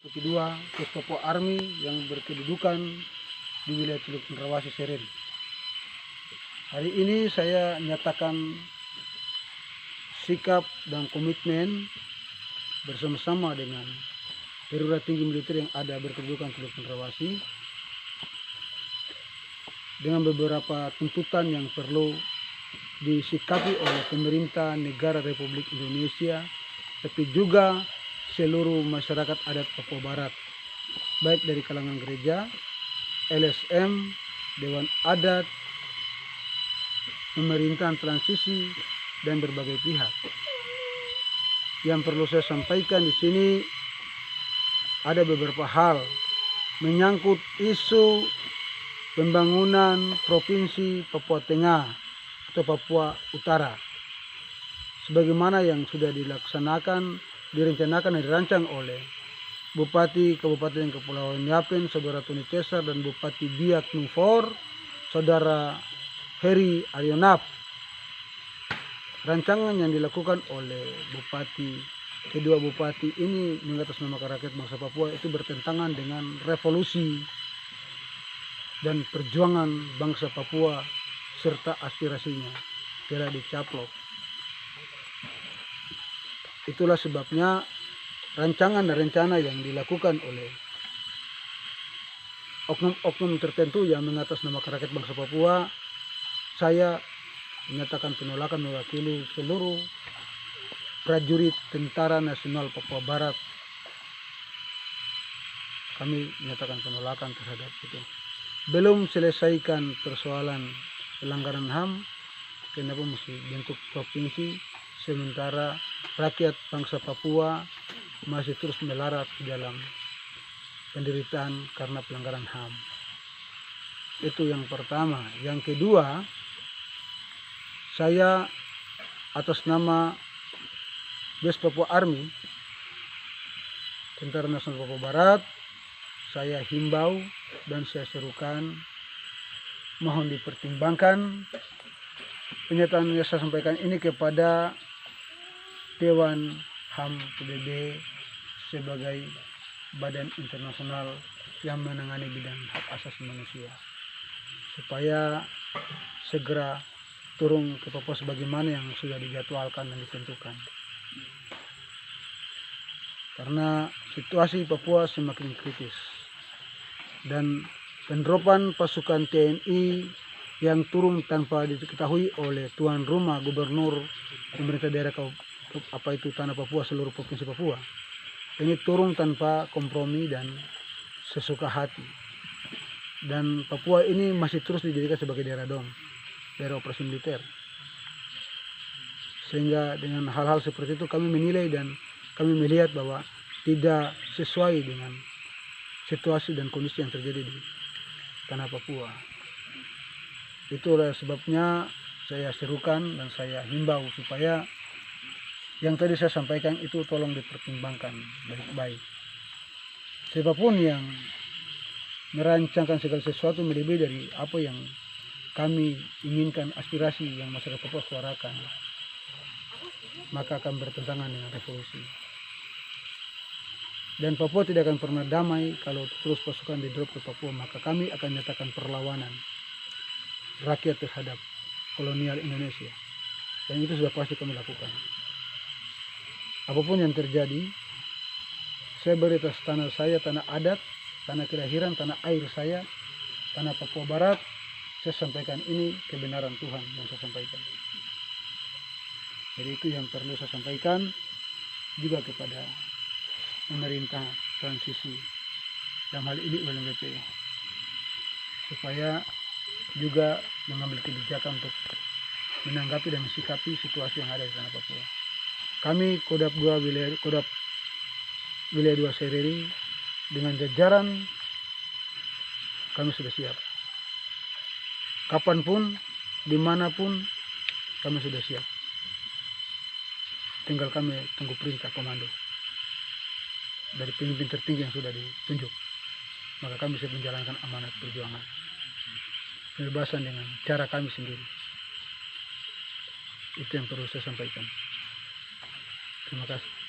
Kedua, Pos Papua Army yang berkedudukan di wilayah Teluk Cendrawasih Seren. Hari ini saya nyatakan sikap dan komitmen bersama-sama dengan perwira tinggi militer yang ada berkedudukan Teluk Cendrawasih dengan beberapa tuntutan yang perlu disikapi oleh pemerintah negara Republik Indonesia, tapi juga seluruh masyarakat adat Papua Barat, baik dari kalangan gereja, LSM, Dewan Adat, pemerintahan transisi, dan berbagai pihak. Yang perlu saya sampaikan di sini ada beberapa hal menyangkut isu pembangunan Provinsi Papua Tengah atau Papua Utara, sebagaimana yang sudah direncanakan dan dirancang oleh Bupati Kabupaten Kepulauan Yapen, Saudara Tony Tesar, dan Bupati Biak Nufor, Saudara Heri Arionap. Rancangan yang dilakukan oleh kedua bupati ini mengatasnamakan rakyat bangsa Papua itu bertentangan dengan revolusi dan perjuangan bangsa Papua serta aspirasinya telah dicaplok. Itulah sebabnya rancangan dan rencana yang dilakukan oleh oknum-oknum tertentu yang mengatasnamakan rakyat bangsa Papua, saya menyatakan penolakan mewakili seluruh prajurit Tentara Nasional Papua Barat. Kami menyatakan penolakan terhadap itu. Belum selesaikan persoalan pelanggaran HAM, kenapa mesti bentuk provinsi sementara rakyat bangsa Papua masih terus melarat di dalam penderitaan karena pelanggaran HAM. Itu yang pertama. Yang kedua, saya atas nama Bes Papua Army, Tentara Nasional Papua Barat, saya himbau dan saya serukan mohon dipertimbangkan pernyataan yang saya sampaikan ini kepada Dewan HAM PBB sebagai badan internasional yang menangani bidang hak asasi manusia, supaya segera turun ke Papua sebagaimana yang sudah dijadwalkan dan ditentukan. Karena situasi Papua semakin kritis dan penerapan pasukan TNI yang turun tanpa diketahui oleh tuan rumah gubernur pemerintah daerah Tanah Papua, seluruh provinsi Papua ini turun tanpa kompromi dan sesuka hati, dan Papua ini masih terus dijadikan sebagai daerah DOM, daerah operasi militer. Sehingga dengan hal-hal seperti itu kami menilai dan kami melihat bahwa tidak sesuai dengan situasi dan kondisi yang terjadi di tanah Papua. Itulah sebabnya saya serukan dan saya himbau supaya yang tadi saya sampaikan itu tolong dipertimbangkan baik-baik. Siapapun yang merancangkan segala sesuatu melebihi dari apa yang kami inginkan, aspirasi yang masyarakat Papua suarakan, maka akan bertentangan dengan revolusi. Dan Papua tidak akan pernah damai kalau terus pasukan di-drop ke Papua, maka kami akan nyatakan perlawanan rakyat terhadap kolonial Indonesia. Dan itu sudah pasti kami lakukan. Apapun yang terjadi, saya beri atas tanah saya, tanah adat, tanah kelahiran, tanah air saya, tanah Papua Barat. Saya sampaikan ini kebenaran Tuhan yang saya sampaikan. Jadi itu yang perlu saya sampaikan juga kepada pemerintah transisi, dalam hal ini UNWP, supaya juga mengambil kebijakan untuk menanggapi dan mensikapi situasi yang ada di tanah Papua. Kami Kodap Wilayah 2 Sereri dengan jajaran kami sudah siap. Kapanpun, dimanapun kami sudah siap. Tinggal kami tunggu perintah komando dari pemimpin tertinggi yang sudah ditunjuk. Maka kami bisa menjalankan amanat perjuangan kebebasan dengan cara kami sendiri. Itu yang perlu saya sampaikan. Terima kasih.